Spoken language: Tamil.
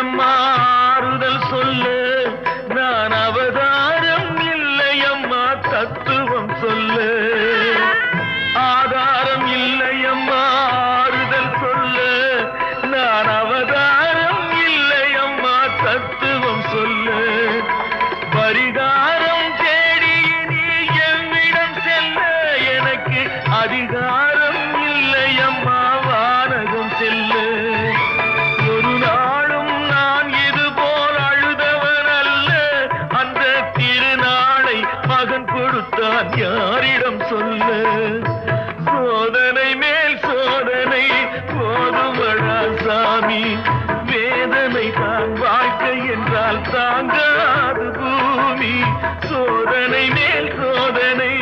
இல்லையம்மா ஆறுதல் சொல்லு, நான் அவதாரம் இல்லையம்மா தத்துவம் சொல்லு. ஆதாரம் இல்லையம்மா ஆறுதல் சொல்லு, நான் அவதாரம் இல்லையம்மா தத்துவம் சொல்லு. பரிகாரம் தேடி நீ என்னிடம் செல்ல, எனக்கு அதிகாரம் இல்லையம்மா வானகம் செல்லு. ஒரு நாளும் நான் இது போல் அழுதவன் அல்ல, அந்த திருநாளை மகன் கொடுத்தான் யாரிடம் சொல்லு. சோதனை மேல் சோதனை போதுமடா சாமி, வேதனை தான் வாழ்க்கை என்றால் தாங்காது பூமி. சோதனை மேல் சோதனை